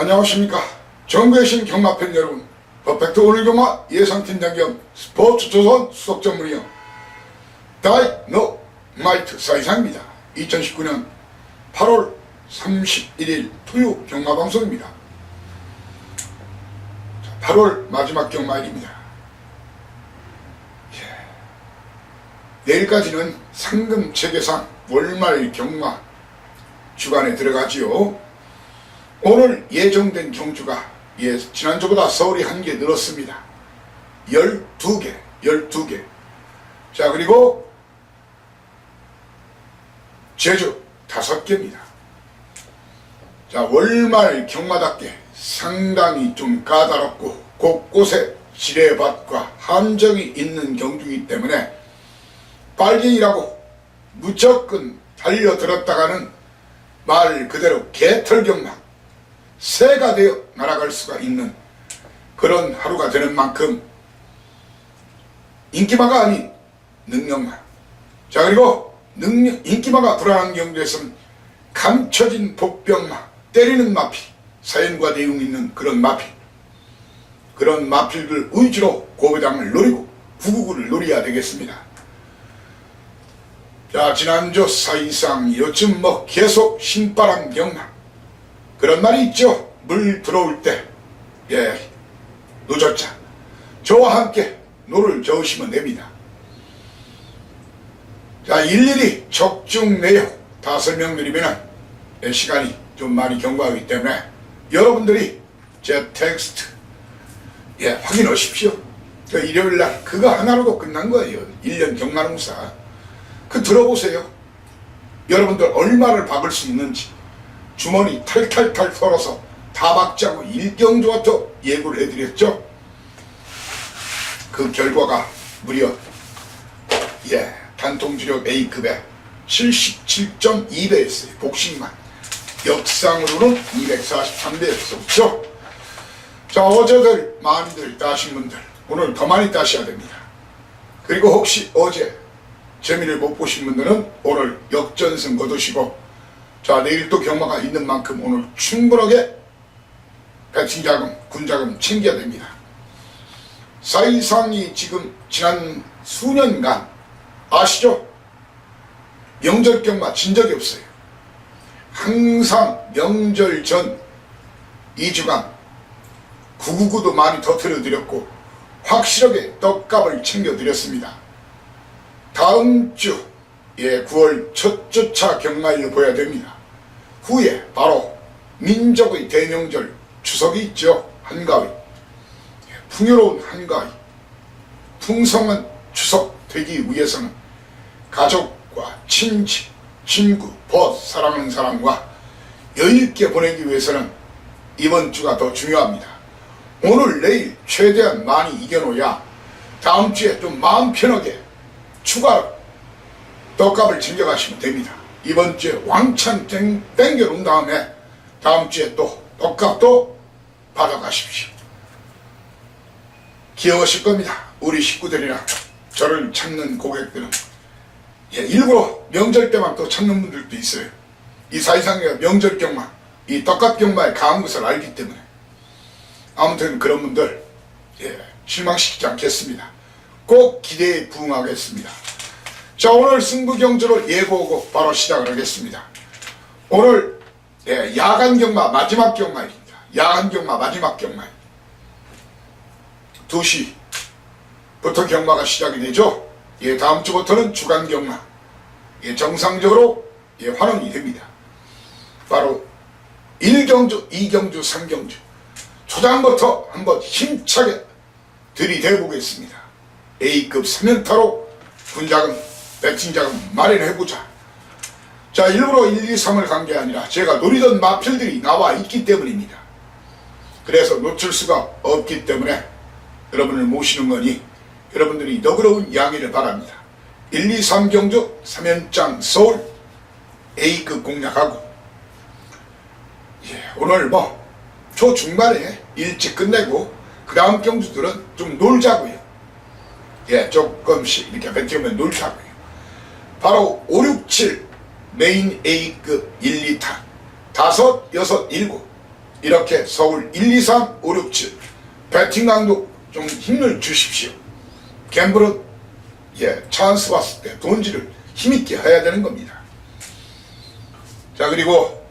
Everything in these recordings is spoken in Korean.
안녕하십니까. 전국에 계신 경마팬 여러분, 퍼펙트 오늘 경마 예상팀장 겸 스포츠조선 수석전문위원 다이너마이트 사이상입니다. 2019년 8월 31일 토요 경마방송입니다. 8월 마지막 경마일입니다. 내일까지는 상금 체계상 월말 경마 주간에 들어가지요. 오늘 예정된 경주가 지난주보다 서울이 한 개 늘었습니다. 12개. 자, 그리고 제주 5개입니다. 자, 월말 경마답게 상당히 좀 까다롭고 곳곳에 지뢰밭과 함정이 있는 경주이기 때문에 빨갱이라고 무조건 달려들었다가는 말 그대로 개털경마 새가 되어 날아갈 수가 있는 그런 하루가 되는 만큼 인기마가 아닌 능력마. 자, 그리고 인기마가 불안한 경주에서는 감춰진 복병마, 때리는 마필, 사연과 내용 있는 그런 마필, 그런 마필들 위주로 고배당을 노리고 구구구를 노려야 되겠습니다. 자, 지난주 사이상 요즘 계속 신바람 경마, 그런 말이 있죠. 물 들어올 때 노젓자 저와 함께 노를 저으시면 됩니다. 자, 일일이 적중 내용 다 설명드리면 시간이 좀 많이 경과하기 때문에 여러분들이 제 텍스트 확인하십시오. 일요일날 그거 하나로도 끝난 거예요. 1년 경마농사 그 들어보세요. 여러분들 얼마를 박을 수 있는지 주머니 탈탈탈 털어서 다 박자고 일경주부터 예고를 해드렸죠. 그 결과가 무려 단통주력 A급에 77.2배였어요. 복식만 역상으로는 243배였었죠. 자, 어제들 많이들 따신 분들 오늘 더 많이 따셔야 됩니다. 그리고 혹시 어제 재미를 못 보신 분들은 오늘 역전승 거두시고, 자, 내일 또 경마가 있는 만큼 오늘 충분하게 배팅자금, 군자금 챙겨야 됩니다. 사이상이 지금 지난 수년간 아시죠? 명절 경마 진 적이 없어요. 항상 명절 전 2주간 999도 많이 터뜨려드렸고 확실하게 떡값을 챙겨드렸습니다. 다음 주 9월 첫 주차 경마일로 보여야 됩니다. 후에 바로 민족의 대명절 추석이 있죠. 한가위, 풍요로운 한가위, 풍성한 추석 되기 위해서는 가족과 친지, 친구, 벗, 사랑하는 사람과 여유있게 보내기 위해서는 이번 주가 더 중요합니다. 오늘 내일 최대한 많이 이겨놓아야 다음 주에 좀 마음 편하게 추가로 떡값을 챙겨가시면 됩니다. 이번 주에 왕창 땡겨놓은 다음에 다음 주에 또 떡값도 받아가십시오. 귀여우실 겁니다. 우리 식구들이나 저를 찾는 고객들은 일부러 명절 때만 또 찾는 분들도 있어요. 이 사이상의 명절 경마, 이 떡값 경마의 강한 것을 알기 때문에. 아무튼 그런 분들 실망시키지 않겠습니다. 꼭 기대에 부응하겠습니다. 자, 오늘 승부 경주를 예고하고 바로 시작을 하겠습니다. 오늘 야간 경마 마지막 경마입니다. 야간 경마 마지막 경마 2시부터 경마가 시작이 되죠. 다음 주부터는 주간 경마 정상적으로 환원이 됩니다. 바로 1경주, 2경주, 3경주 초장부터 한번 힘차게 들이대 보겠습니다. A급 3연타로 군자금, 배팅자금 마련해보자. 자, 일부러 1, 2, 3을 간 게 아니라 제가 노리던 마필들이 나와 있기 때문입니다. 그래서 놓칠 수가 없기 때문에 여러분을 모시는 거니 여러분들이 너그러운 양해를 바랍니다. 1, 2, 3경주 3연장 서울 A급 공략하고 오늘 초중반에 일찍 끝내고 그 다음 경주들은 좀 놀자고요. 조금씩 이렇게 배팅하면 놀자고요. 바로 5, 6, 7 메인 A급 1, 2탄 5, 6, 7 이렇게 서울 1, 2, 3, 5, 6, 7 배팅강도 좀 힘을 주십시오. 갬블은 찬스 왔을 때 돈질을 힘있게 해야 되는 겁니다. 자, 그리고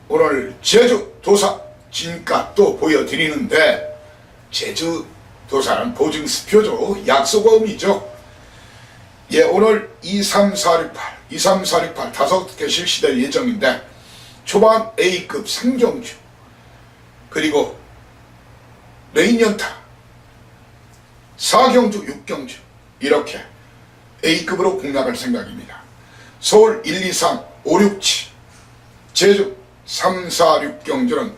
오늘 제주 도사 진가 또 보여드리는데, 제주 도사는 보증수표죠. 약속어음이죠. 오늘 23468 5개 실시될 예정인데, 초반 A급 3경주, 그리고 레인연타 4경주 6경주 이렇게 A급으로 공략할 생각입니다. 서울 1, 2, 3, 5, 6, 7 제주 3, 4, 6경주는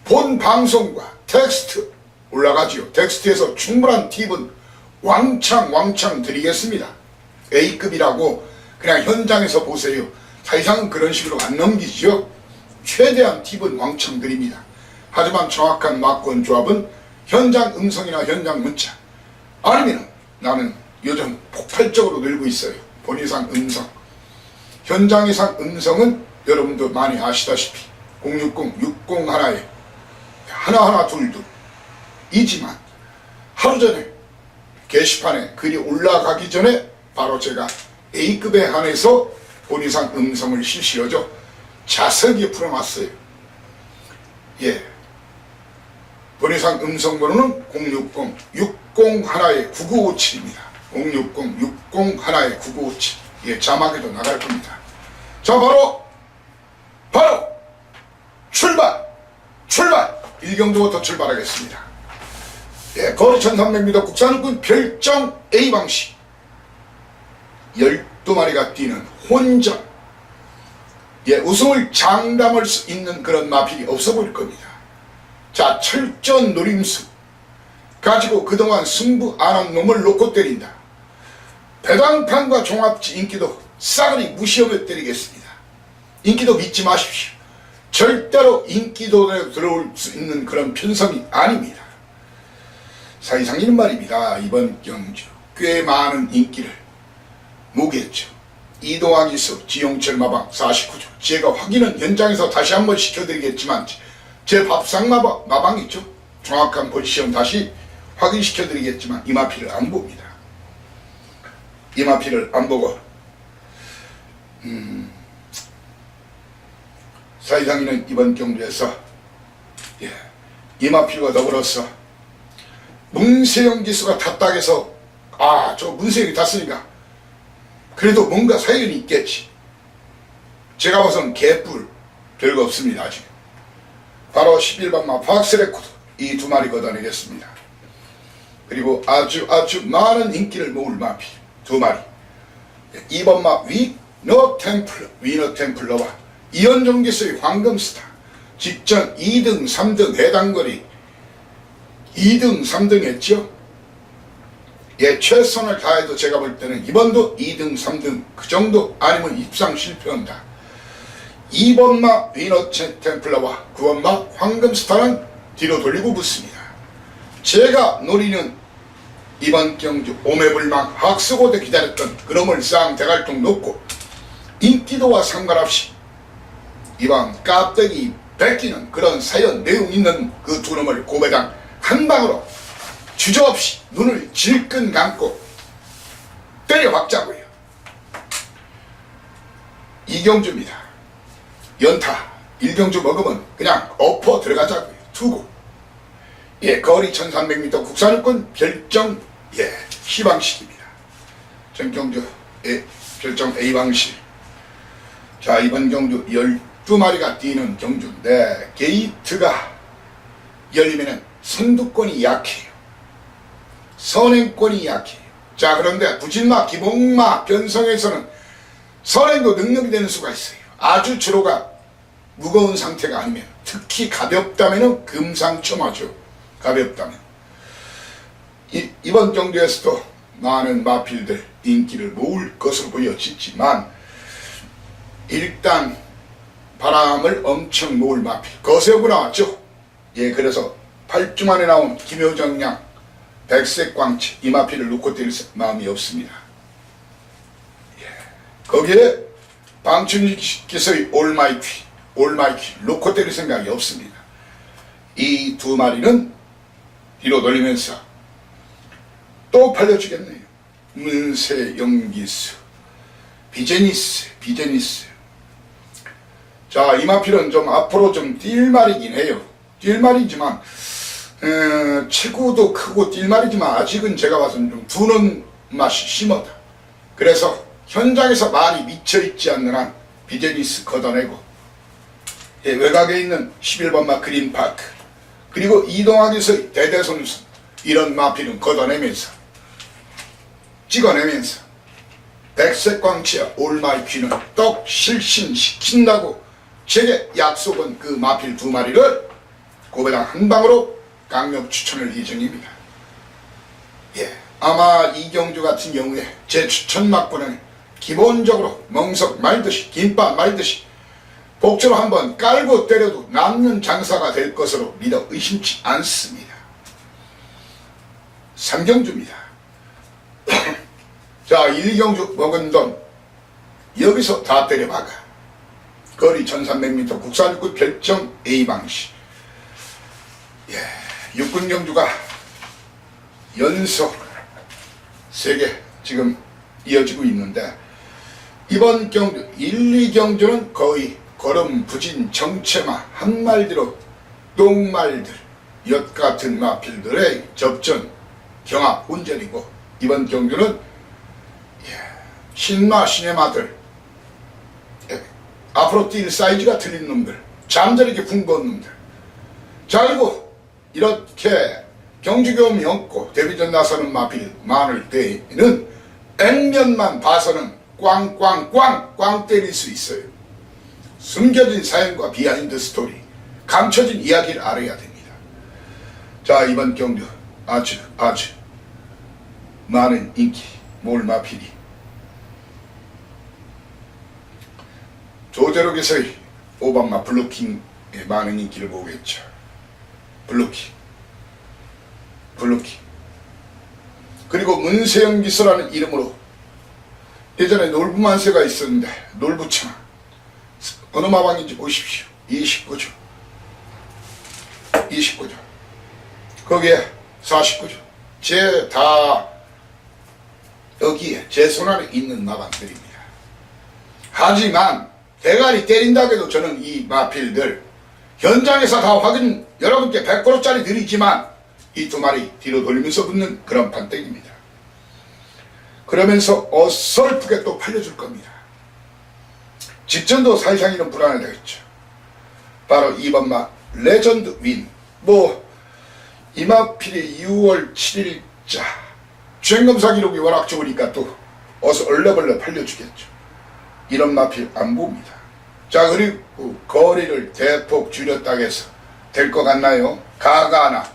본 방송과 텍스트 올라가지요. 텍스트에서 충분한 팁은 왕창 드리겠습니다. A급이라고 그냥 현장에서 보세요. 사실상은 그런 식으로 안 넘기지요. 최대한 팁은 왕창 드립니다. 하지만 정확한 막권 조합은 현장 음성이나 현장 문자, 아니면 나는 요즘 폭발적으로 늘고 있어요. 본이상 음성. 현장 이상 음성은 여러분도 많이 아시다시피 060, 60 하나에 하나하나 둘둘 이지만, 하루 전에 게시판에 글이 올라가기 전에 바로 제가 A급에 한해서 본이상 음성을 실시하죠. 자세하게 풀어놨어요. 본이상 음성 번호는 060, 60 하나에 9957입니다. 060, 60 하나에 9957. 자막에도 나갈 겁니다. 자, 바로 출발! 1경주부터 출발하겠습니다. 거리 1300m 국산육군 별정 A방식 12마리가 뛰는 혼전, 우승을 장담할 수 있는 그런 마필이 없어 보일 겁니다. 자, 철전 노림수 가지고 그동안 승부 안 한 놈을 놓고 때린다. 배당판과 종합지 인기도 싸그리 무시하며 때리겠습니다. 인기도 믿지 마십시오. 절대로 인기도에 들어올 수 있는 그런 편성이 아닙니다. 사실상이는 말입니다. 이번 경주 꽤 많은 인기를 모겠죠. 이동학이수 지용철 마방 49조. 제가 확인은 현장에서 다시 한번 시켜드리겠지만, 제 밥상 마방 있죠. 정확한 포지션 다시 확인시켜드리겠지만 이마피를 안 봅니다. 이마피를 안 보고 사이상이는 이번 경주에서 이마필과 더불어서 문세영 기수가 탔다 해서 저 문세영이 탔으니까 그래도 뭔가 사연이 있겠지. 제가 봐서는 개뿔 별거 없습니다. 아직. 바로 11번마 박스레코드 이 두 마리 걷어내겠습니다. 그리고 아주 많은 인기를 모을 마필 두 마리. 2번마 위너 템플러와 이현종 기수의 황금스타 직전 2등 3등 해당거리 2등 3등 했죠. 최선을 다해도 제가 볼 때는 이번도 2등 3등 그 정도 아니면 입상 실패한다. 2번마 위너 템플러와 9번마 황금스타는 뒤로 돌리고 붙습니다. 제가 노리는 이번 경주 오매불망 학수고대 기다렸던 그놈을 쌍 대갈통 놓고 인기도와 상관없이 이번 깍대기 베끼는 그런 사연 내용 있는 그 두 놈을 고배당 한 방으로 주저없이 눈을 질끈 감고 때려박자고요. 이경주입니다. 연타 1경주 먹으면 그냥 엎어 들어가자고요. 투고. 거리 1300m 국산육군 별정 C방식입니다. 전경주 별정 A방식. 자, 이번 경주 12마리가 뛰는 경주인데 게이트가 열리면은 선두권이 약해요. 선행권이 약해요. 자, 그런데 부진마, 기복마 변성에서는 선행도 능력이 되는 수가 있어요. 아주 주로가 무거운 상태가 아니면, 특히 가볍다면은 금상첨화죠. 가볍다면. 이번 경주에서도 많은 마필들 인기를 모을 것으로 보여지지만 일단 바람을 엄청 모을 마필 거세우고 나왔죠. 그래서 8주 만에 나온 김효정양 백색광채 이 마필을 놓고 때릴 마음이 없습니다. 거기에 방춘기 기서의 올마이퀴 놓고 때릴 생각이 없습니다. 이 두 마리는 뒤로 돌리면서 또 팔려주겠네요. 문세, 영기수, 비제니스. 자, 이 마필은 좀 앞으로 좀 뛸 말이긴 해요. 뛸 말이지만 체구도 크고 뛸 말이지만 아직은 제가 봐서는 좀 두는 맛이 심하다. 그래서 현장에서 말이 미쳐있지 않는 한 비제니스 걷어내고, 외곽에 있는 11번 마 그린파크, 그리고 이동학에서의 대대손손, 이런 마필은 걷어내면서 찍어내면서 백색광치와 올마이 퀴는 떡 실신시킨다고 제게 약속은 그 마필 두 마리를 고배당 한 방으로 강력 추천할 예정입니다. 아마 이경주 같은 경우에 제 추천 막고는 기본적으로 멍석 말듯이 김밥 말듯이 복주로 한번 깔고 때려도 남는 장사가 될 것으로 믿어 의심치 않습니다. 삼경주입니다. 자, 1, 2경주 먹은 돈 여기서 다 때려박아. 거리 1300m 국산육군 별정 A방식. 육군경주가 연속 3개 지금 이어지고 있는데, 이번 경주 1, 2경주는 거의 걸음 부진 정체마 한말대로 똥말들 엿같은 마필들의 접전 경합 운전이고, 이번 경주는 신마 시네마들, 앞으로 뛸 사이즈가 틀린 놈들, 잠자리게 풍부한 놈들. 자, 그리고 이렇게 경주경험이 없고 데뷔전 나서는 마필 많을 때에는 액면만 봐서는 꽝 때릴 수 있어요. 숨겨진 사연과 비하인드 스토리, 감춰진 이야기를 알아야 됩니다. 자, 이번 경주 아주 많은 인기 몰 마필이 조대록에서의 오바마 블루킹에 많은 인기를 보겠죠. 블루킹. 그리고 문세영 기수라는 이름으로 예전에 놀부만세가 있었는데, 놀부청 어느 마방인지 보십시오. 29조 거기에 49조 다 여기에 제 손안에 있는 마방들입니다. 하지만 대가리 때린다고 해도 저는 이 마필들 현장에서 다 확인 여러분께 100%짜리 드리지만 이 두 마리 뒤로 돌리면서 붙는 그런 판때기입니다. 그러면서 어설프게 또 팔려줄 겁니다. 직전도 사실상이는 불안하겠죠. 바로 2번 마 레전드 윈. 이 마필이 6월 7일자 주행검사 기록이 워낙 좋으니까 또 어서 얼레벌레 팔려주겠죠. 이런 마필 안 봅니다. 자, 그리고 거리를 대폭 줄였다고 해서 될 것 같나요? 가가나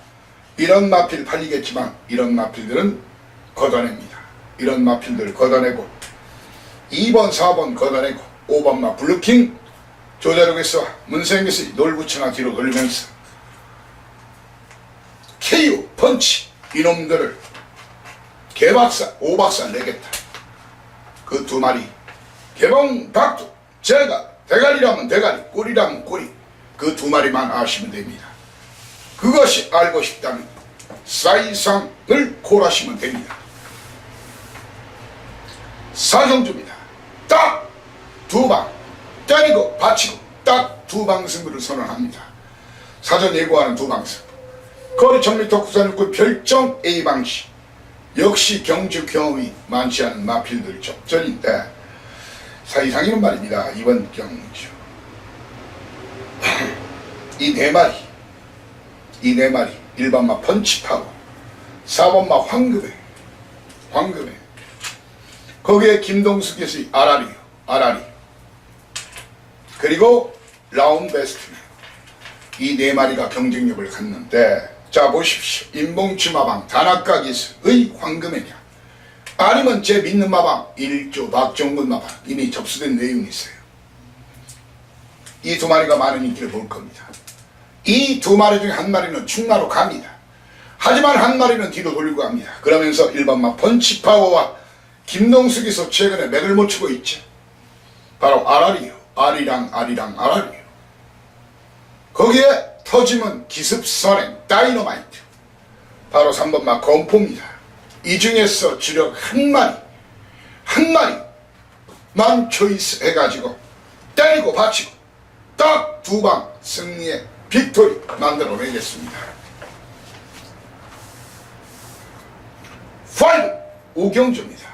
이런 마필 팔리겠지만 이런 마필들은 걷어냅니다. 이런 마필들 걷어내고 2번 4번 걷어내고 5번 마 블루킹 조대록에서 문생에서 놀부처나 뒤로 돌리면서 KO 펀치 이놈들을 개박살 오박살 내겠다. 그 두 마리 개봉 박두, 제가 대가리라면 대가리, 꼬리라면 꼬리, 그 두 마리만 아시면 됩니다. 그것이 알고 싶다면 사이상을 콜하시면 됩니다. 사경주입니다. 딱 두 방 때리고 받치고 딱 두 방 승부를 선언합니다. 사전 예고하는 두 방 승부. 거리 1000m 국산육군 별정 A방식. 역시 경주 경험이 많지 않은 마필들 접전인데, 사이상이는 말입니다. 이번 경주 이 네 마리 1번마 펀치파워, 4번마 황금에 거기에 김동숙에서의 아라리 그리고 라운베스트맨, 이 네 마리가 경쟁력을 갖는데, 자 보십시오. 임봉치 마방 단학가 기수의 황금애냐, 아니면 제 믿는 마방 1조 박정근 마방, 이미 접수된 내용이 있어요. 이 두 마리가 많은 인기를 볼 겁니다. 이 두 마리 중에 한 마리는 충나로 갑니다. 하지만 한 마리는 뒤로 돌리고 갑니다. 그러면서 1번마 펀치파워와 김동숙에서 최근에 맥을 못 추고 있죠. 바로 아라리요. 아리랑. 거기에 터지면 기습선행 다이너마이트. 바로 3번마 검포입니다. 이 중에서 주력 한 마리만 초이스 해가지고 때리고 받치고 딱 2방 승리의 빅토리 만들어내겠습니다. 5 오경주입니다.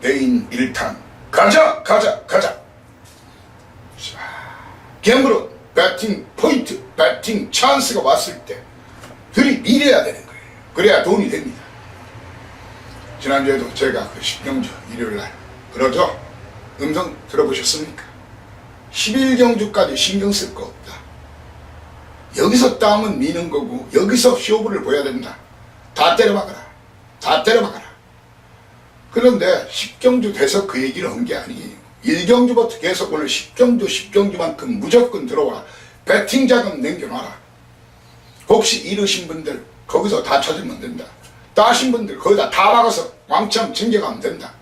대인 1탄 가자. 게임으로 배팅 포인트, 배팅 찬스가 왔을 때 들이밀어야 되는 거예요. 그래야 돈이 됩니다. 지난주에도 제가 그 10경주 일요일날 그러죠? 음성 들어보셨습니까? 11경주까지 신경 쓸 거 없다. 여기서 땀은 미는 거고 여기서 쇼부를 보여야 된다. 다 때려박아라. 그런데 10경주 돼서 그 얘기를 한 게 아니에요. 1경주부터 계속 오늘 10경주만큼 무조건 들어와. 배팅 자금 남겨놔라. 혹시 잃으신 분들 거기서 다 찾으면 된다. 따신 분들 거기다 다 박아서 왕창 챙겨가면 된다.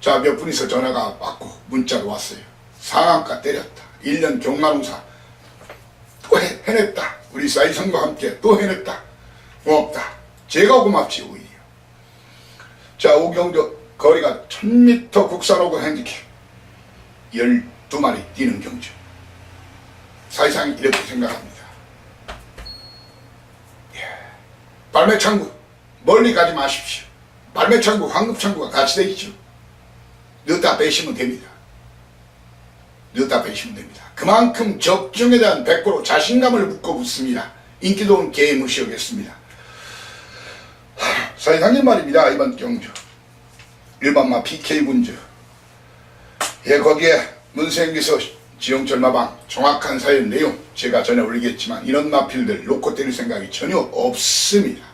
자, 몇 분이서 전화가 왔고 문자가 왔어요. 상한가 때렸다. 1년 경마농사 또 해냈다. 우리 사이선과 함께 또 해냈다. 고맙다. 제가 고맙지 오히려. 자, 오경주 거리가 1000m 국산 오고 핸디캡 12마리 뛰는 경주. 사실상 이렇게 생각합니다. 발매창구 멀리 가지 마십시오. 발매창구 황급창구가 같이 되어 있죠. 넣다 빼시면 됩니다. 그만큼 적중에 대한 100% 자신감을 묶어붙습니다. 인기도는 개무시하겠습니다. 사이상님 말입니다. 이번 경주 일반마 PK군주, 거기에 문세영기서 지형철마방 정확한 사연 내용 제가 전에 올리겠지만 이런 마필들 놓고 때릴 생각이 전혀 없습니다.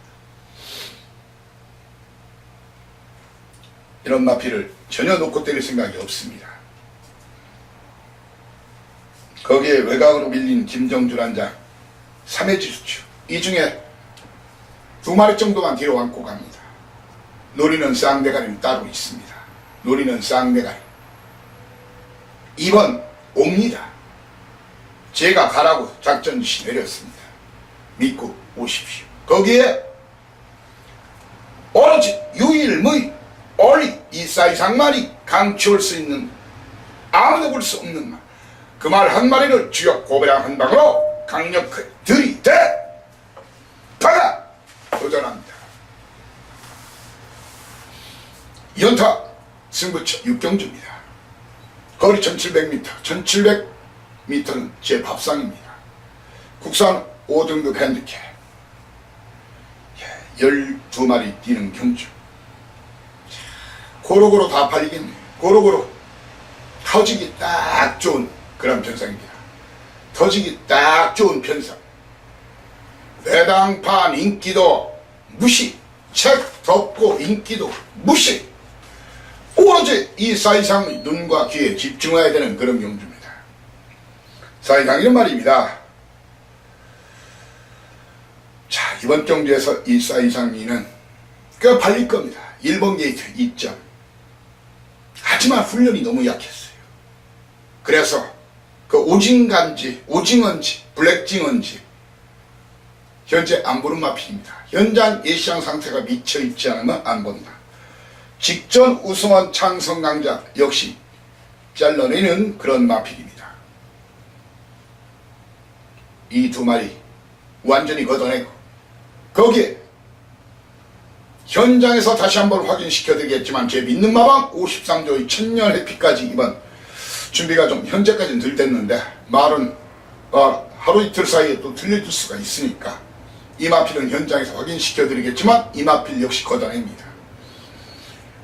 이런 마필을 전혀 놓고 때릴 생각이 없습니다. 거기에 외곽으로 밀린 김정준 한장 3회 지수추, 이 중에 2마리 정도만 뒤로 안고 갑니다. 노리는 쌍대가리는 따로 있습니다. 노리는 쌍대가리. 2번 옵니다. 제가 가라고 작전 지시 내렸습니다. 믿고 오십시오. 거기에 오로지 유일무이 올리 이 사이상말이 강추할 수 있는, 아무도 볼 수 없는 말, 그 말 한 마리를 주역 고배랑 한 방으로 강력하게 들이대 박아 도전합니다. 연타 승부처 6경주입니다. 거리 1700m, 1700m는 제 밥상입니다. 국산 5등급 핸디캡 12마리 뛰는 경주. 고루고루 다 팔리겠네요. 고루고루 터지기 딱 좋은 그런 편상입니다. 터지기 딱 좋은 편상. 배당판 인기도 무시, 책 덮고 인기도 무시. 오로지 이 사이상의 눈과 귀에 집중해야 되는 그런 경주입니다. 사이상이는 말입니다. 자, 이번 경주에서 이 사이상이는 꽤 팔릴 겁니다. 1번 게이트 2점. 하지만 훈련이 너무 약했어요. 그래서 그 오징간지, 오징어인지, 블랙징어인지 현재 안 보는 마필입니다. 현장 예시장 상태가 미쳐있지 않으면 안 본다. 직전 우승한 창성 강자 역시 잘라내는 그런 마필입니다. 이 2마리 완전히 걷어내고 거기에 현장에서 다시 한번 확인시켜드리겠지만 제 믿는 마방 53조의 천년 해피까지 이번 준비가 좀 현재까지는 덜 됐는데 말은 하루 이틀 사이에 또 들려줄 수가 있으니까 이 마필은 현장에서 확인시켜드리겠지만 이 마필 역시 걷어냅니다.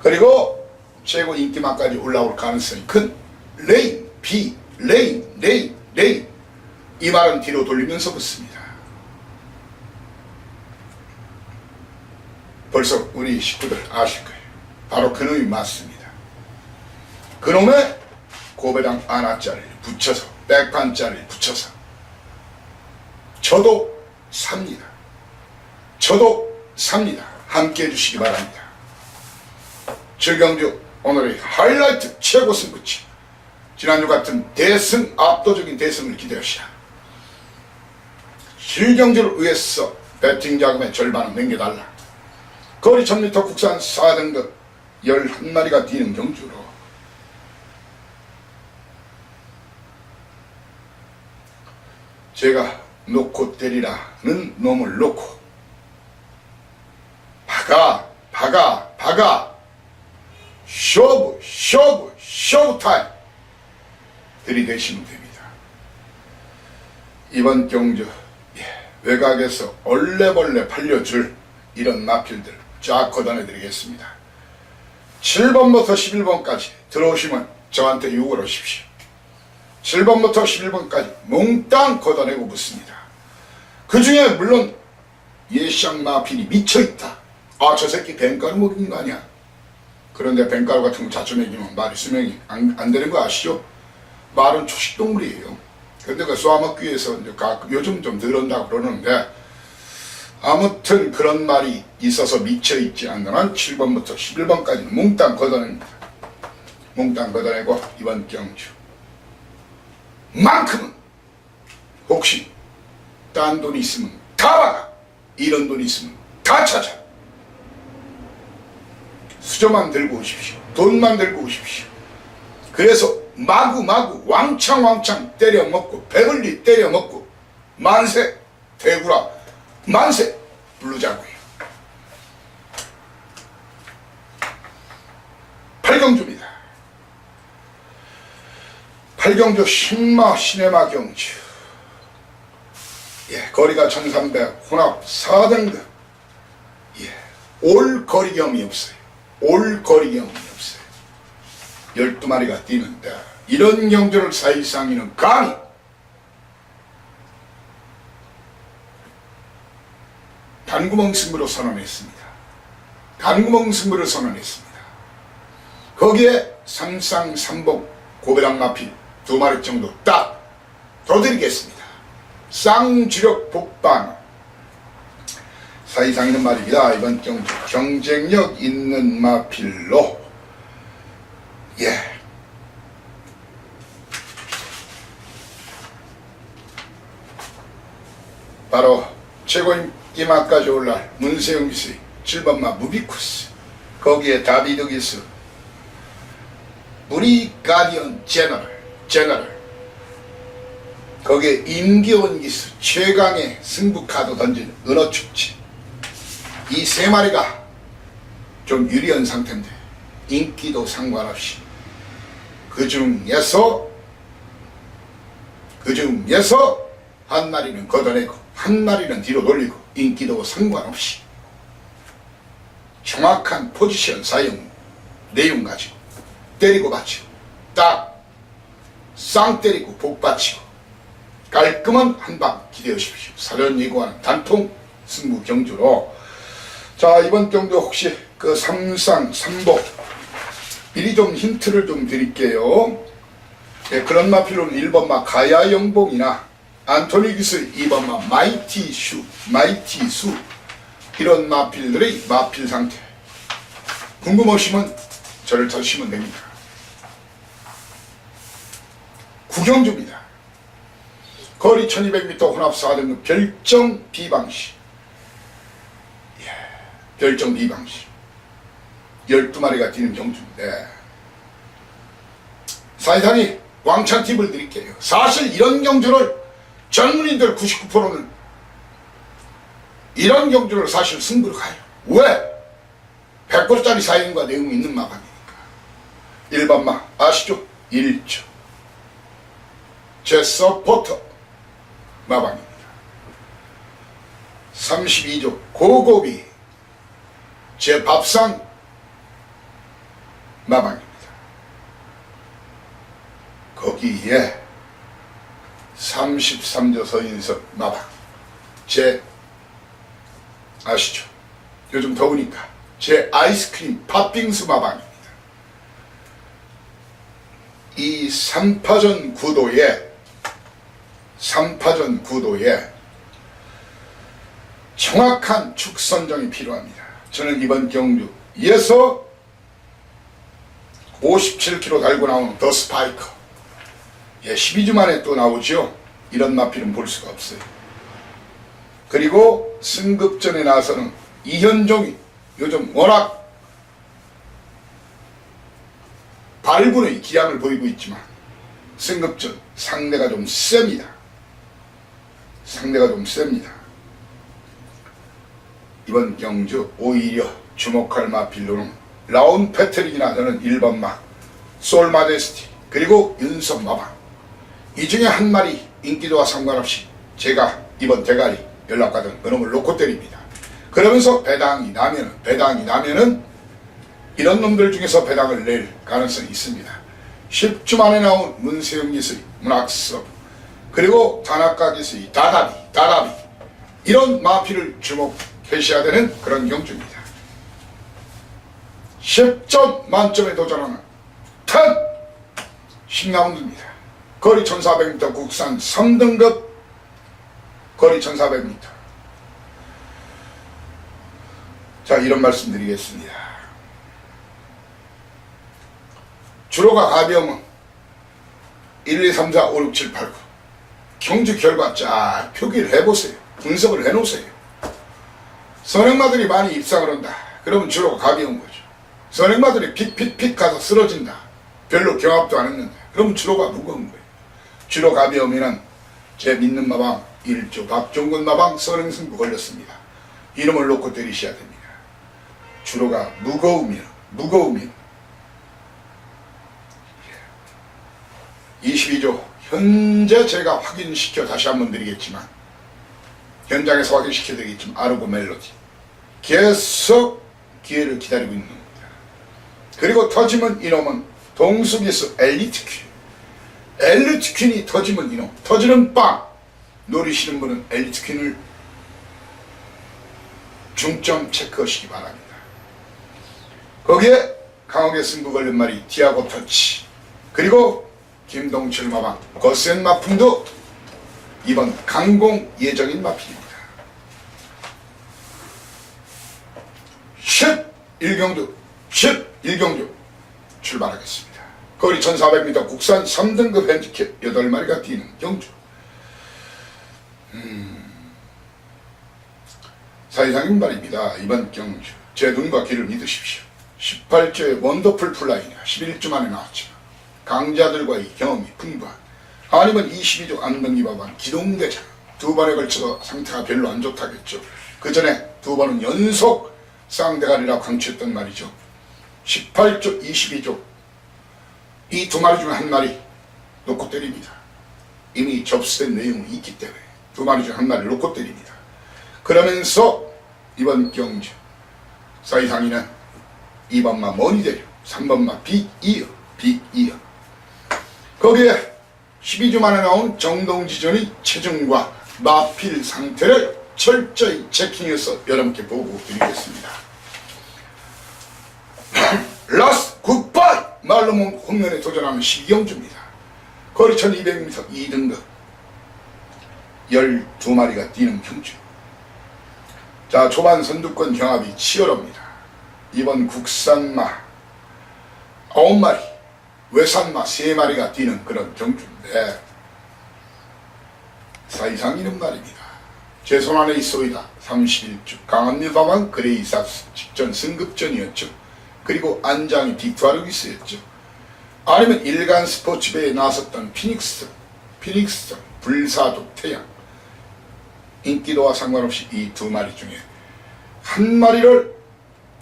그리고 최고 인기만까지 올라올 가능성이 큰 레인, 비, 레인 이 말은 뒤로 돌리면서 붙습니다. 벌써 우리 식구들 아실 거예요. 바로 그놈이 맞습니다. 그놈의 고배당 아나짜리를 붙여서 백판짜리를 붙여서 저도 삽니다. 함께 해주시기 바랍니다. 7경주 오늘의 하이라이트 최고 승부치, 지난주 같은 대승, 압도적인 대승을 기대하시라. 실경주를 의해서 배팅 자금의 절반은 남겨달라. 거리 1000m 국산 4등급 11마리가 뛰는 경주로 제가 놓고 때리라는 놈을 놓고 박아 쇼부 타임 들이대시면 됩니다. 이번 경주 외곽에서 얼레벌레 팔려줄 이런 마필들 쫙 걷어내 드리겠습니다. 7번부터 11번까지 들어오시면 저한테 욕을 하십시오. 7번부터 11번까지 몽땅 걷어내고 붙습니다. 그 중에 물론 예시장 마필이 미쳐있다. 아, 저 새끼 뱅가루 먹인 거 아니야. 그런데 뱅가루 같은 거 자주 먹이면 말이 수명이 안 되는 거 아시죠? 말은 초식동물이에요. 근데 그 쏘아먹기 위해서 이제 요즘 좀 늘었다고 그러는데, 아무튼 그런 말이 있어서 미쳐있지 않는 한 7번부터 11번까지는 몽땅 걷어냅니다. 몽땅 걷어내고 이번 경주 만큼은 혹시 딴 돈이 있으면 다 박아, 이런 돈이 있으면 다 찾아. 수저만 들고 오십시오. 돈만 들고 오십시오. 그래서 마구 왕창 때려먹고 배불리 때려먹고 만세 대구라 만세 부르자고요. 8경주입니다. 8경주 신마 시네마 경주. 거리가 1300 혼합 4등급. 올 거리경이 없어요. 올 거리경이 없어요. 12마리가 뛰는데 이런 경주를 사실상에는 감히 단구멍 승부로 선언했습니다. 단구멍 승부를 선언했습니다. 거기에 삼상 삼복 고배랑 마필 2마리 정도 딱 더 드리겠습니다. 쌍주력 복방. 사이상에는 말입니다. 이번 경주 경쟁력 있는 마필로 바로 최고인 이마까지 올라갈 문세영 기수의 7번마 무비쿠스, 거기에 다비드 기수, 브리 가디언 제너럴, 거기에 임기원 기수, 최강의 승부카드 던진 은어축제. 이 3마리가 좀 유리한 상태인데 인기도 상관없이 그 중에서 한 마리는 걷어내고 한 마리는 뒤로 돌리고 인기도 상관없이 정확한 포지션 사용 내용 가지고 때리고 받치고 딱 쌍 때리고 복 받치고 깔끔한 한방 기대하십시오. 사전 예고하는 단통 승부 경주로. 자, 이번 경주 혹시 그 삼상 삼복 미리 좀 힌트를 좀 드릴게요. 그런 마필로는 1번마 가야 영봉이나 안토니 기스 2번마 마이티 수 이런 마필들의 마필 상태 궁금하시면 저를 쳐주시면 됩니다. 구경주입니다. 거리 1200m 혼합 4등급 별정 비방시. 별정 비방시 12마리가 뛰는 경주인데 사이상이 왕창 팁을 드릴게요. 사실 이런 경주를 젊은이들 99%는 이런 경주를 사실 승부를 가요. 왜? 100%짜리 사인과 내용이 있는 마방이니까. 1번마 아시죠? 1조 제 서포터 마방입니다. 32조 고고비 제 밥상 마방입니다. 거기에 33조 서인석 마방 제 아시죠? 요즘 더우니까 제 아이스크림 팥빙수 마방입니다. 이 3파전 구도에 정확한 축 선정이 필요합니다. 저는 이번 경주에서 57kg 달고 나오는 더 스파이커 12주 만에 또 나오죠. 이런 마필은 볼 수가 없어요. 그리고 승급전에 나서는 이현종이 요즘 워낙 발군의 기량을 보이고 있지만 승급전 상대가 좀 셉니다. 상대가 좀 셉니다. 이번 경주 오히려 주목할 마필로는 라운 패트릭이나 저는 1번마 솔마제스티 그리고 윤석마방 이 중에 한 마리 인기도와 상관없이 제가 이번 대가리 연락받은 그놈을 놓고 때립니다. 그러면서 배당이 나면은 이런 놈들 중에서 배당을 낼 가능성이 있습니다. 10주 만에 나온 문세영 기수의 문학섭 그리고 다나카 기수의 다다비 이런 마피를 주목하셔야 되는 그런 경주입니다. 10점 만점에 도전하는 턴 10라운드입니다. 거리 1400m 국산 3등급 거리 1400m. 자, 이런 말씀 드리겠습니다. 주로가 가벼움은 1, 2, 3, 4, 5, 6, 7, 8, 9 경주 결과 쫙 표기를 해보세요. 분석을 해놓으세요. 선행마들이 많이 입상을 한다. 그러면 주로가 가벼운 거죠. 선행마들이 픽 가서 쓰러진다. 별로 경합도 안 했는데 그러면 주로가 무거운 거예요. 주로 가벼우면 제 믿는 마방 1조 박종근 마방 선행승부 걸렸습니다. 이름을 놓고 때리셔야 됩니다. 주로가 무거우면 22조 현재 제가 확인시켜 다시 한번 드리겠지만 현장에서 확인시켜 드리겠지만 아르고 멜로디 계속 기회를 기다리고 있는 겁니다. 그리고 터지면 이놈은 동수기수 엘리트 퀸이 터지면 이놈 터지는 빵 노리시는 분은 엘리트 퀸을 중점 체크하시기 바랍니다. 거기에 강하게 승부 걸린 말이 디아고 터치 그리고 김동철 마방 거센 마품도 이번 강공 예정인 마필입니다. 11경주 출발하겠습니다. 거리 1400m 국산 3등급 핸디캡 8마리가 뛰는 경주. 사회상인 말입니다. 이번 경주 제 눈과 귀를 믿으십시오. 18조의 원더풀 플라이냐 11주 만에 나왔지만 강자들과의 경험이 풍부한 아니면 22조 안동기바방 기동대장 2번에 걸쳐서 상태가 별로 안 좋다겠죠. 그 전에 2번은 연속 쌍대가리라 강추했던 말이죠. 18조 22조 이 2마리 중 한 마리 놓고 때립니다. 이미 접수된 내용이 있기 때문에 2마리 중 한 마리 놓고 때립니다. 그러면서 이번 경주 사이상이는 2번마 머니대류 3번마 빅이어 거기에 12주 만에 나온 정동지전의 체중과 마필 상태를 철저히 체킹해서 여러분께 보고 드리겠습니다. 라스 굿바이 말로몬 홈런에 도전하는 12경주입니다. 거리 1200m 2등급 12마리가 뛰는 경주. 자, 초반 선두권 경합이 치열합니다. 이번 국산마 9마리 외산마 3마리가 뛰는 그런 경주인데 사이상 이런 말입니다. 제 손안에 있소이다. 31주 강한밀바방 그레이삭스 직전 승급전이었죠. 그리고 안장이 빅투아르기스였죠. 아니면 일간 스포츠배에 나섰던 피닉스 불사도 태양 인기도와 상관없이 이 2마리 중에 한 마리를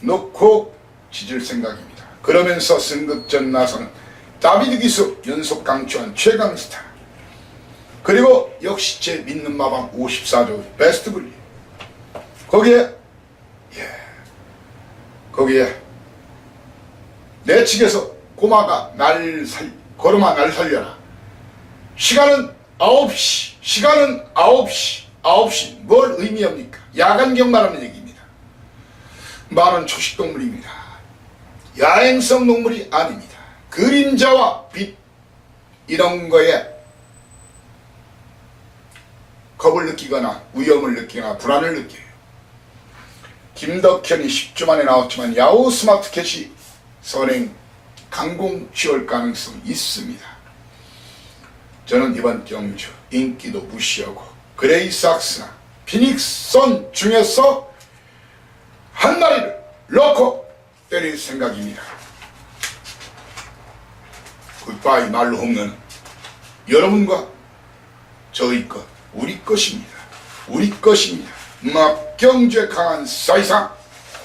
놓고 지질 생각입니다. 그러면서 승급전 나서는 다비드 기수 연속 강추한 최강스타 그리고 역시 제 믿는 마방 54조 베스트 분리 거기에 내 측에서 걸음아 날 살려라. 시간은 9시 뭘 의미합니까? 야간 경마라는 얘기입니다. 말은 초식동물입니다. 야행성 동물이 아닙니다. 그림자와 빛 이런 거에 겁을 느끼거나 위험을 느끼거나 불안을 느껴요. 김덕현이 10주 만에 나왔지만 야후 스마트캣이 선행 강공 취할 가능성이 있습니다. 저는 이번 경주 인기도 무시하고 그레이삭스나 피닉선 중에서 한 마리를 넣고 때릴 생각입니다. 굿바이 말로 홈런은 여러분과 저희 것, 우리 것입니다. 우리 것입니다. 막경주에 강한 사이상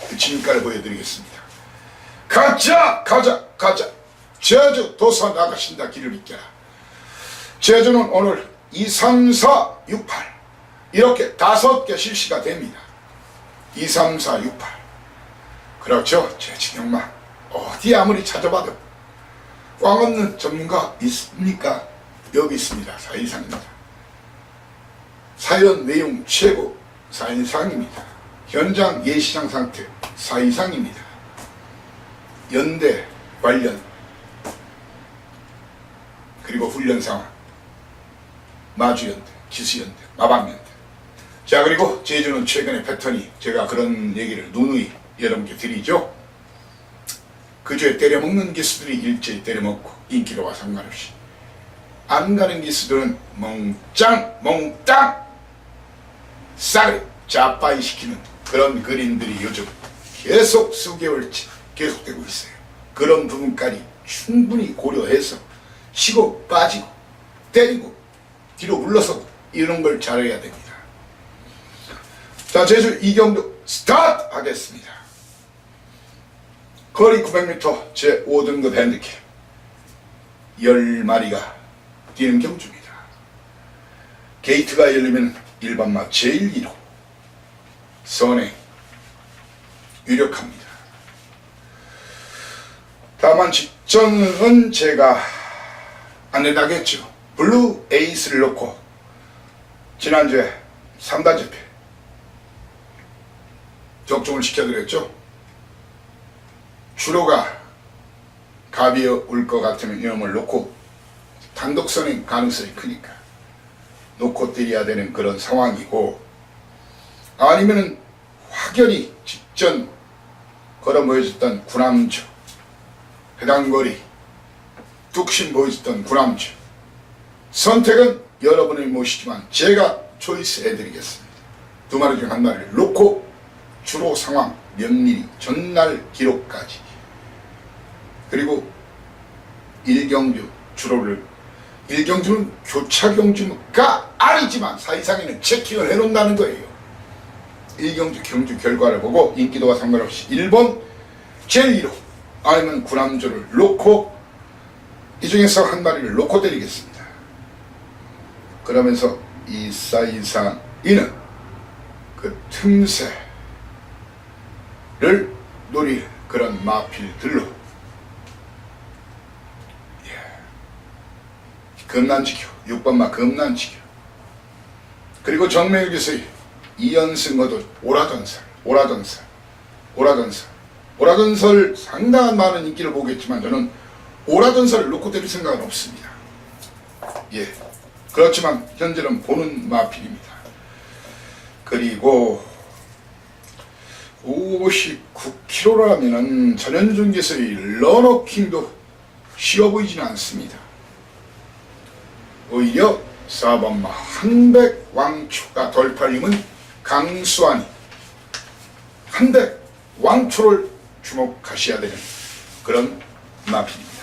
그 진가를 보여드리겠습니다. 가자 가자 가자. 제주 도서 나가신다 길을 비켜라. 제주는 오늘 2, 3, 4, 6, 8 이렇게 5개 실시가 됩니다. 2, 3, 4, 6, 8 그렇죠. 제주 경마 어디 아무리 찾아봐도 꽝 없는 전문가 있습니까? 여기 있습니다. 사이상입니다. 사연 내용 최고 사이상입니다. 현장 예시장 상태 사이상입니다. 연대 관련 그리고 훈련 상황 마주연대, 기수연대, 마방연대. 자, 그리고 제주는 최근에 패턴이 제가 그런 얘기를 누누이 여러분께 드리죠. 그주에 때려먹는 기수들이 일제히 때려먹고 인기로와 상관없이 안 가는 기수들은 몽땅 싸그리 짜빠이 시키는 그런 그림들이 요즘 계속 수개월치 계속되고 있어요. 그런 부분까지 충분히 고려해서 치고 빠지고 때리고 뒤로 물러서고 이런 걸 잘해야 됩니다. 자, 제주 이경주 스타트 하겠습니다. 거리 900m 제5등급 핸디캡 10마리가 뛰는 경주입니다. 게이트가 열리면 일반마 제1기로 선행 유력합니다. 다만 직전은 제가 안내나겠죠. 블루 에이스를 놓고 지난주에 3단 재패 적중을 시켜드렸죠. 주로가 갑이어 올 것 같으면 이놈을 놓고 단독선행 가능성이 크니까 놓고 때려야 되는 그런 상황이고, 아니면은 확연히 직전 걸어 보여줬던 구남주 해당 거리 뚝심 보여줬던 구남주 선택은 여러분이 모시지만 제가 초이스 해드리겠습니다. 2마리 중 1마리를 놓고 주로 상황 면밀히 전날 기록까지, 그리고 일경주 주로를, 일경주는 교차경주가 아니지만 사이상에는 체킹을 해놓는다는 거예요. 일경주 경주 결과를 보고 인기도와 상관없이 1번 제1호 아니면 구남주를 놓고 이 중에서 1마리를 놓고 때리겠습니다. 그러면서 이 사이상이는 그 틈새를 노릴 그런 마필들로 금난지교 6번마 금난지교, 그리고 정명기서의 2연승 거둔 오라전설 상당한 많은 인기를 보겠지만 저는 오라전설을 놓고 때릴 생각은 없습니다. 그렇지만 현재는 보는 마필입니다. 그리고 59kg라면은 전현준기서의 러너킹도 쉬워 보이지는 않습니다. 오히려 4번마 한백왕초가 돌팔림은 강수환이 한백왕초를 주목하셔야 되는 그런 마필입니다.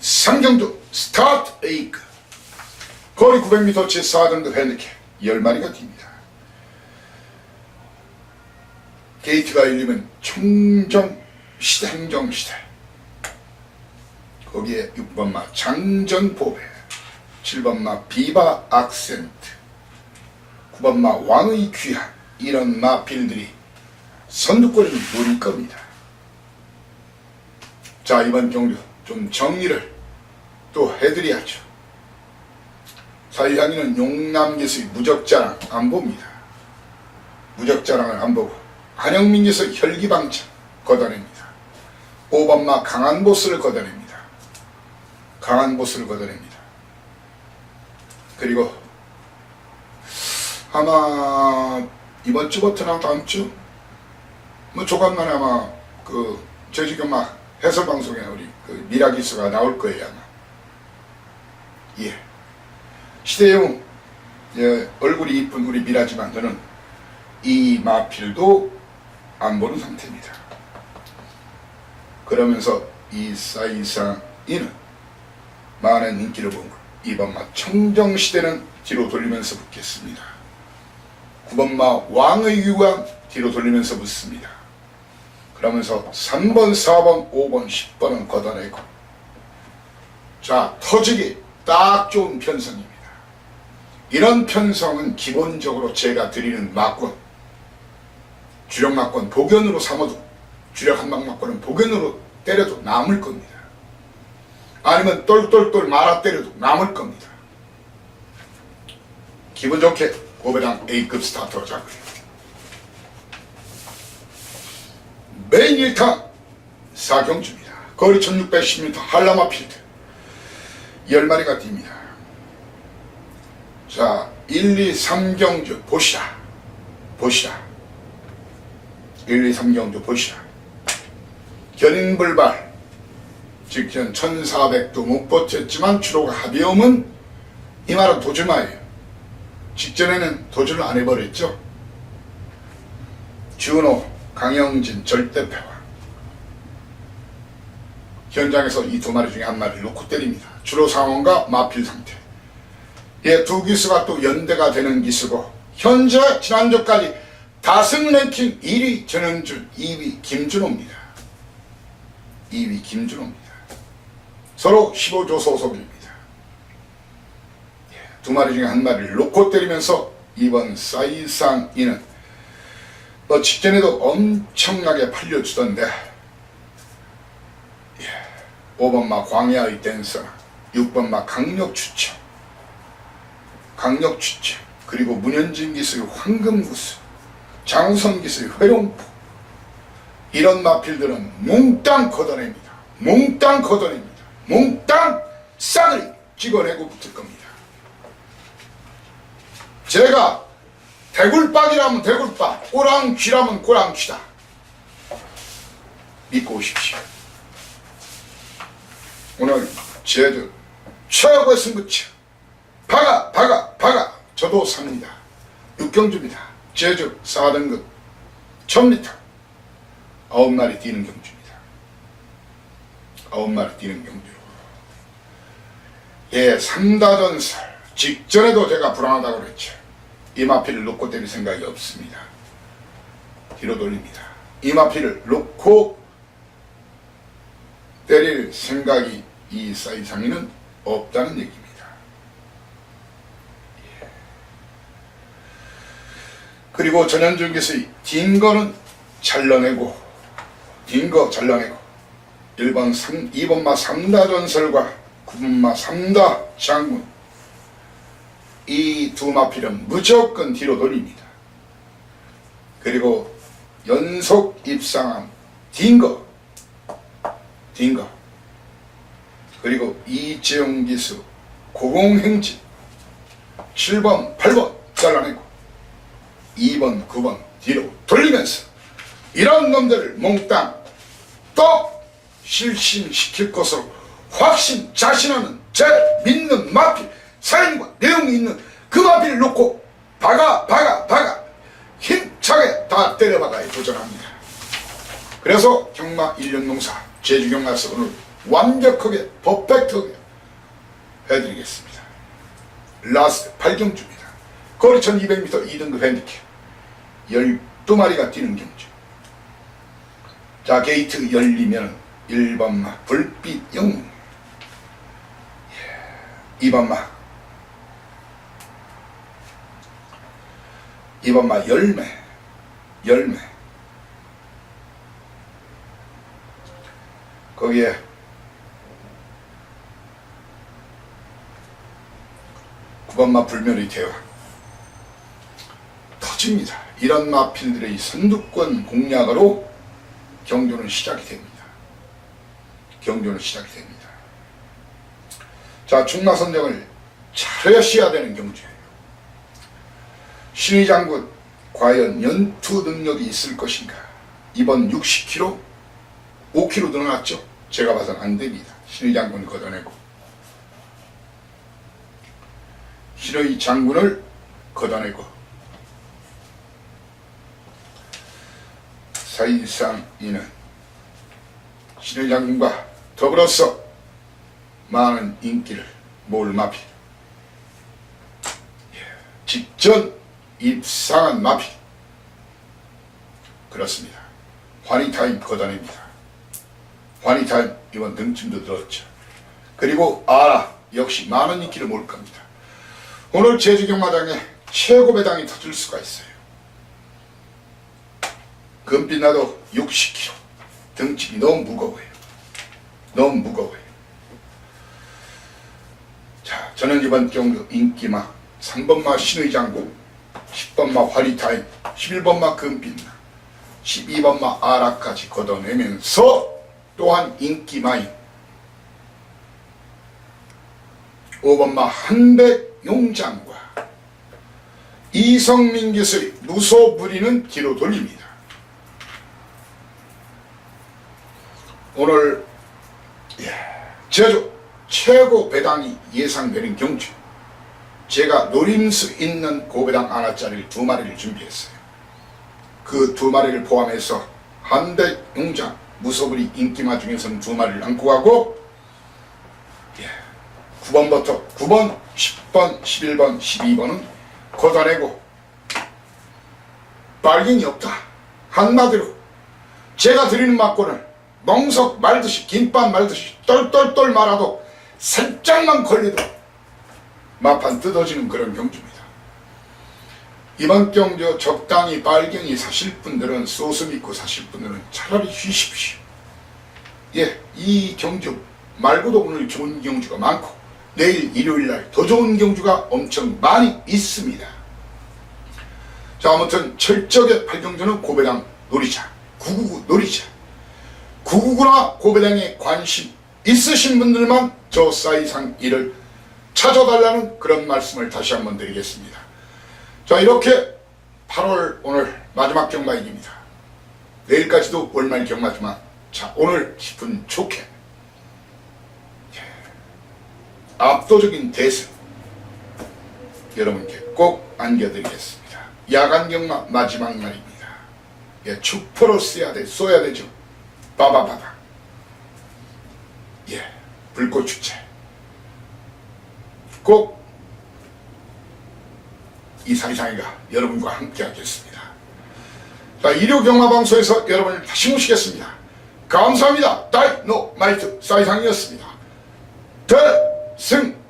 상경주 스타트 에이크 거리 900m 제4등급 핸디캡 10마리가 뜁니다. 게이트가 열리면 총정시대 행정시대, 거기에 6번마 장전보배, 7번마 비바 악센트, 9번마 왕의 귀한, 이런 마필들이 선두권을 노릴 겁니다. 자, 이번 경주 좀 정리를 또 해드려야죠. 사이상이는 용남기수의 무적자랑 안 봅니다. 무적자랑을 안 보고 한영민기수 혈기방창 걷어냅니다. 5번마 강한보스를 걷어냅니다. 그리고 아마 이번 주부터나 다음 주 조간만에 아마 그 제주경마 해설방송에 우리 그 미라기수가 나올 거예요 아마. 시대용 얼굴이 이쁜 우리 미라지만 저는 이 마필도 안 보는 상태입니다. 그러면서 이 사이상이는 많은 인기를 본 것. 2번마 청정시대는 뒤로 돌리면서 붙겠습니다. 9번마 왕의 유광 뒤로 돌리면서 붙습니다. 그러면서 3번, 4번, 5번, 10번은 걷어내고, 자, 터지기 딱 좋은 편성입니다. 이런 편성은 기본적으로 제가 드리는 막권, 주력 막권 복연으로 삼아도, 주력 한방 막권은 복연으로 때려도 남을 겁니다. 아니면 똘똘똘 말아 때려도 남을 겁니다. 기분 좋게 고배당 A급 스타터로 잡고요. 메인 1타 4경주입니다. 거리 1610m 한라마 필드 10마리가 뜁니다. 자, 1, 2, 3경주 보시라. 1, 2, 3경주 보시라. 견인불발 직전 1400도 못 버텼지만 주로가 하비엄은 이 말은 도주마예요. 직전에는 도주를 안 해버렸죠. 준호, 강영진, 절대패와 현장에서 이 두 마리 중에 한 마리를 놓고 때립니다. 주로 상황과 마필 상태. 두 기수가 또 연대가 되는 기수고, 현재 지난주까지 다승 랭킹 1위 전현준, 2위 김준호입니다. 2위 김준호입니다. 서로 15조 소속입니다. 두 마리 중에 한 마리를 놓고 때리면서 이번 사이상이는 직전에도 엄청나게 팔려주던데, 5번마 광야의 댄서, 6번마 강력추첨, 그리고 문현진 기수의 황금구수, 장우성 기수의 회용포, 이런 마필들은 몽땅 걷어냅니다. 몽땅 싸그리 찍어내고 붙을 겁니다. 제가 대굴박이라면 대굴박, 꼬랑쥐라면 꼬랑쥐다. 믿고 오십시오. 오늘 제주 최고의 승부처 박아 저도 삽니다. 6경주입니다. 제주 4등급 1000m 9마리 뛰는 경주입니다. 9마리 뛰는 경주. 3다전설 직전에도 제가 불안하다고 그랬죠. 이마피를 놓고 때릴 생각이 없습니다. 뒤로 돌립니다. 이마피를 놓고 때릴 생각이 이 사이상에는 없다는 얘기입니다. 그리고 전현준 기수의 딩거는 잘라내고 2번마 3다전설과 9번마 3다 장군, 이 두 마필은 무조건 뒤로 돌립니다. 그리고 연속 입상함 딩거, 그리고 이재용 기수 고공행진 7번 8번 잘라내고 2번 9번 뒤로 돌리면서 이런 놈들을 몽땅 또 실신시킬 것으로 확신 자신하는 제 믿는 마필, 사연과 내용이 있는 그 마필을 놓고 박아 힘차게 다 때려박아야 도전합니다. 그래서 경마 1년 농사 제주경마에서 오늘 완벽하게 퍼펙트하게 해드리겠습니다. 라스트 8경주입니다. 거리 1200m 2등급 핸디캡 12마리가 뛰는 경주. 자, 게이트 열리면 1번마 불빛 영웅, 2번마 열매, 거기에 9번마 불멸의 대화 터집니다. 이런 마필들의 선두권 공략으로 경주는 시작이 됩니다. 자, 중마 선정을 잘하셔야 되는 경주예요. 신의 장군 과연 연투 능력이 있을 것인가? 이번 60kg, 5kg 늘어났죠? 제가 봐서는 안 됩니다. 신의 장군을 걷어내고 신의 장군을 걷어내고 사실상 이는 신의 장군과 더불어서 많은 인기를 모을 마필, 직전 입상한 마필, 그렇습니다. 환희타임 걷어냅니다. 환희타임 이번 등짐도 들었죠. 그리고 아라 역시 많은 인기를 모을 겁니다. 오늘 제주경마장에 최고 배당이 터질 수가 있어요. 금빛 나도 60kg, 등짐이 너무 무거워요. 너무 무거워요. 자, 저는 이번 경주 인기마 3번마 신의장구, 10번마 환희타임, 11번마 금빛나, 12번마 아라까지 걷어내면서 또한 인기마인 5번마 한백용장과 이성민 기수의 무소부리는 뒤로 돌립니다. 오늘 제주 최고 배당이 예상되는 경주, 제가 노릴 수 있는 고배당 하나짜리를 2마리를 준비했어요. 그 2마리를 포함해서 한백용장, 무소부리 인기마 중에서는 2마리를 안고 가고 9번부터 9번, 10번, 11번, 12번은 걷어내고 빨갱이 없다. 한마디로 제가 드리는 막고는 멍석 말듯이 김밥 말듯이 똘똘똘 말아도 살짝만 걸려도 마판 뜯어지는 그런 경주입니다. 이번 경주 적당히 빨갱이 사실 분들은 소스 믿고 사실 분들은 차라리 쉬십시오. 이 경주 말고도 오늘 좋은 경주가 많고 내일 일요일날 더 좋은 경주가 엄청 많이 있습니다. 자, 아무튼 철저하게 8경주는 고배당 노리자, 999 노리자. 999나 고배당에 관심 있으신 분들만 저 사이상 일을 찾아달라는 그런 말씀을 다시 한번 드리겠습니다. 자, 이렇게 8월 오늘 마지막 경마일입니다. 내일까지도 월말 경마지만, 자, 오늘 기분 좋게 압도적인 대승 여러분께 꼭 안겨드리겠습니다. 야간 경마 마지막 날입니다. 축포로 써야 되죠. 빠바바바. 불꽃 축제 꼭 이 사이상이가 여러분과 함께 하겠습니다. 자, 일요 경마방송에서 여러분을 다시 모시겠습니다. 감사합니다. 다이노마이트 사이상이었습니다. 대승!